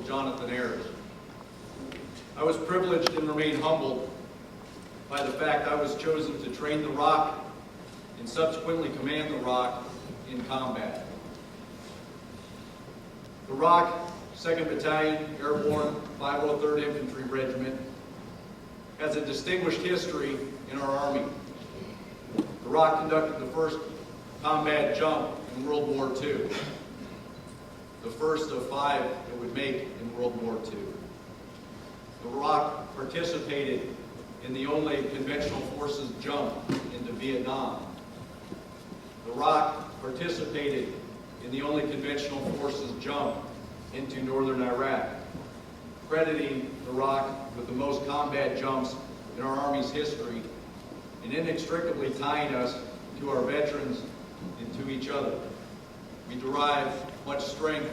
Jonathan Ayers. I was privileged and remain humbled by the fact I was chosen to train the Rock and subsequently command the Rock in combat. The Rock, 2nd Battalion, Airborne 503rd Infantry Regiment, has a distinguished history in our Army. The Rock conducted the first combat jump in World War II, the first of 5 it would make in World War II. The Rock participated in the only conventional forces jump into Vietnam. The Rock participated in the only conventional forces jump into northern Iraq, crediting the Rock with the most combat jumps in our Army's history and inextricably tying us to our veterans and to each other. We derive much strength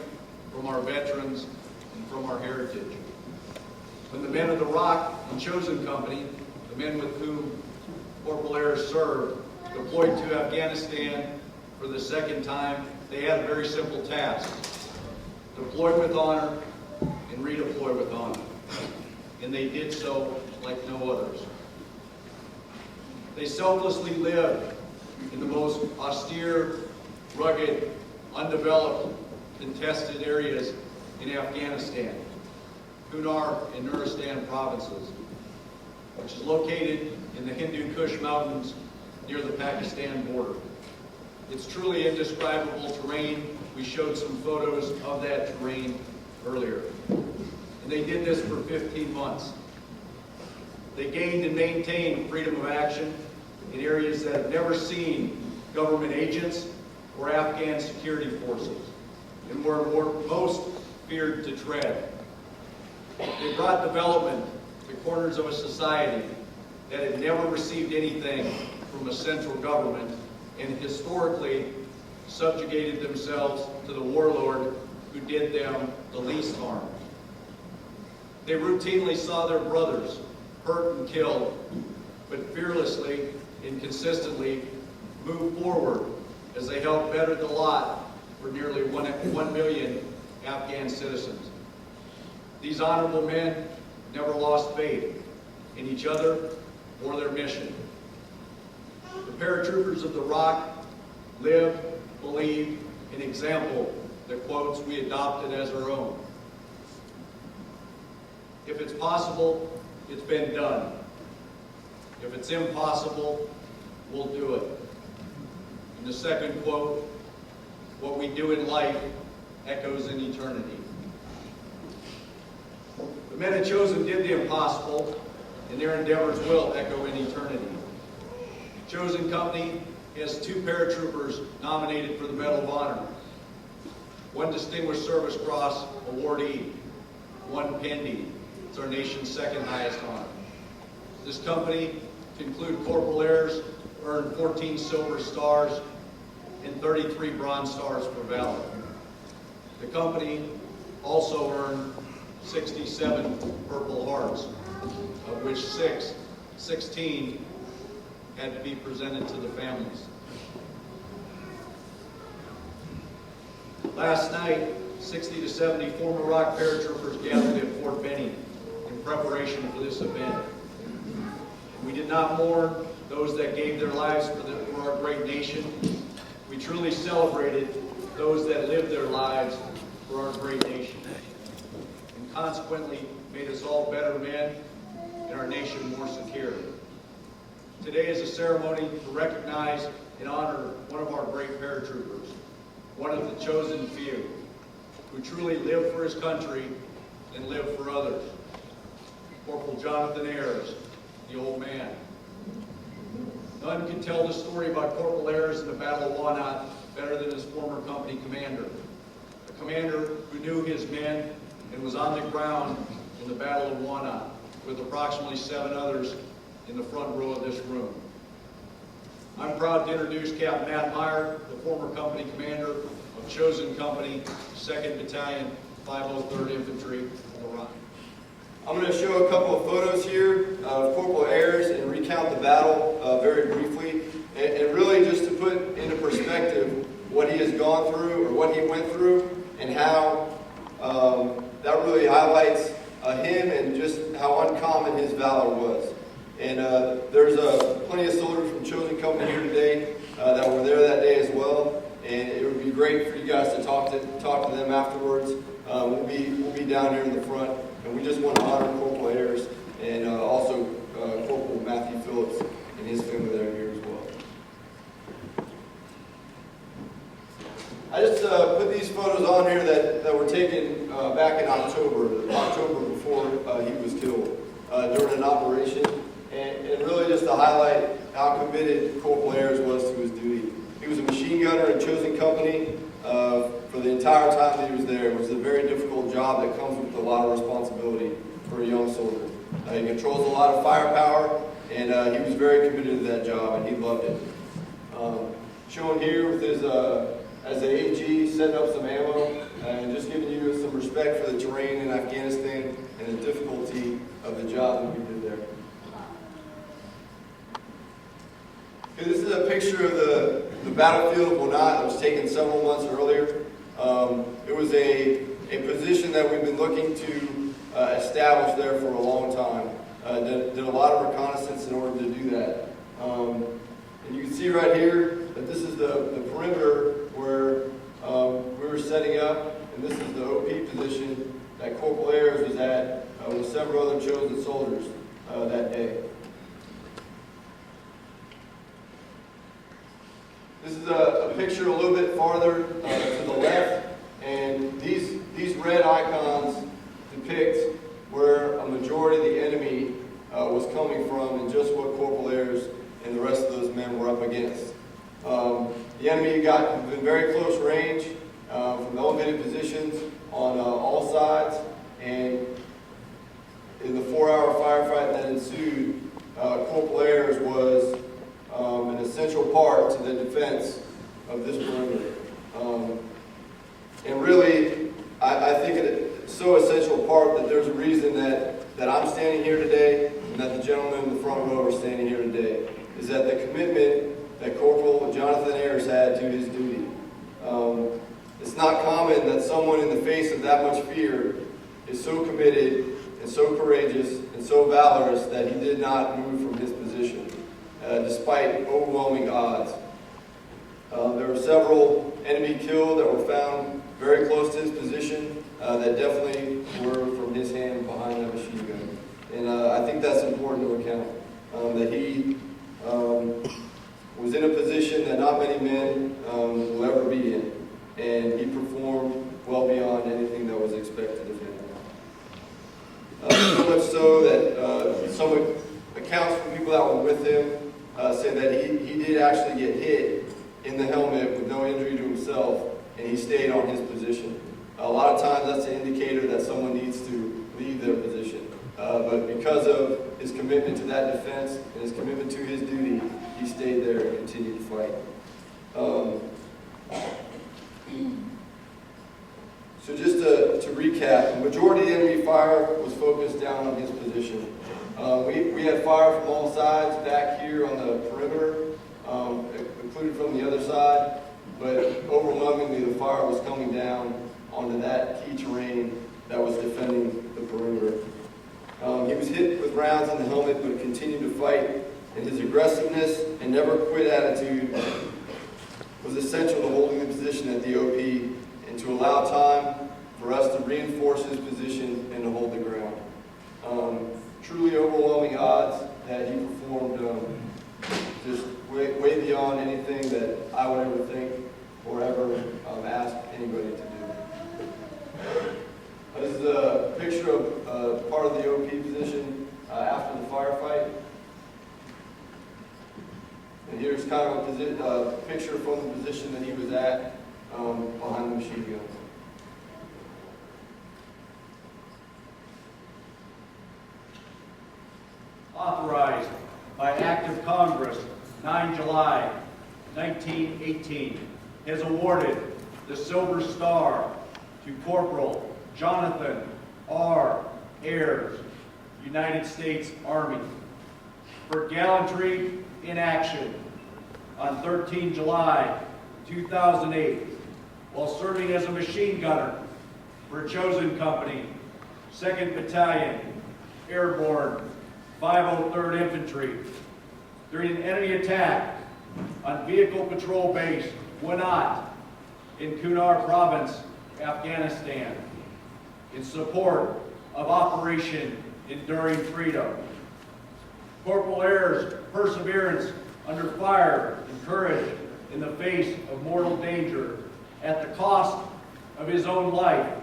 from our veterans and from our heritage. When the men of the Rock and Chosen Company, the men with whom Corporal Ayers served, deployed to Afghanistan for the second time, they had a very simple task: deploy with honor and redeploy with honor. And they did so like no others. They selflessly lived in the most austere, rugged, undeveloped, contested areas in Afghanistan, Kunar and Nuristan provinces, which is located in the Hindu Kush Mountains near the Pakistan border. It's truly indescribable terrain. We showed some photos of that terrain earlier. And they did this for 15 months. They gained and maintained freedom of action in areas that have never seen government agents or Afghan security forces, and were most feared to tread. They brought development to corners of a society that had never received anything from a central government and historically subjugated themselves to the warlord who did them the least harm. They routinely saw their brothers hurt and killed, but fearlessly and consistently moved forward as they helped better the lot for nearly 1 million Afghan citizens. These honorable men never lost faith in each other or their mission. The paratroopers of the Rock lived, believed, and exampled the quotes we adopted as our own. If it's possible, it's been done. If it's impossible, we'll do it. And the second quote, what we do in life echoes in eternity. The men at Chosen did the impossible, and their endeavors will echo in eternity. Chosen Company has 2 paratroopers nominated for the Medal of Honor, 1 Distinguished Service Cross awardee, 1 Pendee. It's our nation's 2nd highest honor. This company, to include Corporal Ayers, earned 14 Silver Stars and 33 Bronze Stars for valor. The company also earned 67 Purple Hearts, of which 16 had to be presented to the families. Last night, 60 to 70 former Rock paratroopers gathered at Fort Benning in preparation for this event. We did not mourn those that gave their lives for our great nation. We truly celebrated those that lived their lives for our great nation, and consequently made us all better men and our nation more secure. Today is a ceremony to recognize and honor one of our great paratroopers, one of the chosen few, who truly lived for his country and lived for others. Corporal Jonathan Ayers, the old man. None can tell the story about Corporal Ayers in the Battle of Wanat better than his former company commander. A commander who knew his men and was on the ground in the Battle of Wanat with approximately 7 others in the front row of this room. I'm proud to introduce Captain Matt Meyer, the former company commander of Chosen Company, 2nd Battalion, 503rd Infantry of the Rock. I'm going to show a couple of photos here of Corporal Ayers and recount the battle very briefly, and really just to put into perspective what he has gone through or what he went through and how that really highlights him and just how uncommon his valor was. And there's plenty of soldiers from Chosen Company here today that were there that day as well. And it would be great for you guys to talk to them afterwards. We'll be down here in the front, and we just want to honor Corporal Ayers and also Corporal Matthew Phillips and his family that are here as well. I just put these photos on here that were taken back in October before he was killed during an operation, and really just to highlight how committed Corporal Ayers was to his duty. He was a machine gunner in Chosen Company for the entire time that he was there. It was a very difficult job that comes with a lot of responsibility for a young soldier. He controls a lot of firepower, and he was very committed to that job, and he loved it. Shown here with his as an AG, setting up some ammo, and just giving you some respect for the terrain in Afghanistan and the difficulty of the job that we did there. Okay, this is a picture of the battlefield of Wanat that was taken several months earlier. It was a position that we've been looking to establish there for a long time. Did a lot of reconnaissance in order to do that. And you can see right here that this is the perimeter where we were setting up, and this is the OP position that Corporal Ayers was at with several other chosen soldiers that day. This is a picture a little bit farther to the left, and these red icons depict where a majority of the enemy was coming from and just what Corporal Ayers and the rest of those men were up against. The enemy got in very close range from elevated positions on all sides, and in the 4-hour firefight that ensued, Corporal Ayers was an essential part to the defense of this perimeter. And really, I think it's so essential part that there's a reason that I'm standing here today and that the gentlemen in the front row are standing here today, is that the commitment that Corporal Jonathan Ayers had to his duty. It's not common that someone in the face of that much fear is so committed and so courageous and so valorous that he did not move from his position, despite overwhelming odds. There were several enemy killed that were found very close to his position that definitely were from his hand behind that machine gun. And I think that's important to account, that he was in a position that not many men will ever be in, and he performed well beyond anything that was expected of him. So much so that some accounts from people that were with him say that he did actually get hit in the helmet with no injury to himself, and he stayed on his position. A lot of times that's an indicator that someone needs to leave their position. But because of his commitment to that defense and his commitment to his duty, he stayed there and continued to fight. So just to recap, the majority of the enemy fire was focused down on his position. We had fire from all sides back here on the perimeter, included from the other side, but overwhelmingly the fire was coming down onto that key terrain that was defending the perimeter. He was hit with rounds in the helmet, but continued to fight, and his aggressiveness and never quit attitude was essential to holding the position at the OP and to allow time for us to reinforce his position and to hold the ground. Truly overwhelming odds that he performed just way beyond anything that I would ever think or ever ask anybody to do. This is a picture of part of the OP position after the firefight. And here's kind of a picture from the position that he was at behind the machine gun. Authorized by Act of Congress 9 July 1918, has awarded the Silver Star to Corporal Jonathan R. Ayers, United States Army, for gallantry in action on 13 July 2008 while serving as a machine gunner for Chosen Company, 2nd Battalion, Airborne, 503rd Infantry, during an enemy attack on Vehicle Patrol Base Wanat in Kunar Province, Afghanistan, in support of Operation Enduring Freedom. Corporal Ayers' perseverance under fire and courage in the face of mortal danger at the cost of his own life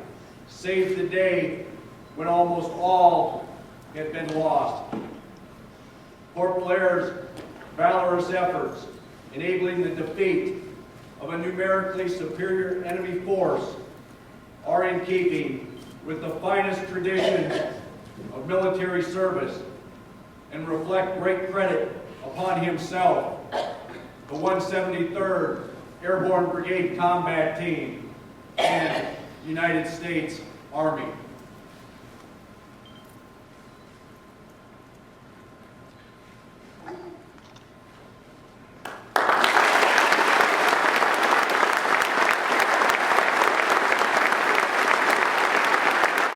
saved the day when almost all had been lost. Corporal Ayers' valorous efforts enabling the defeat of a numerically superior enemy force are in keeping with the finest traditions of military service and reflect great credit upon himself, the 173rd Airborne Brigade Combat Team, and United States Army.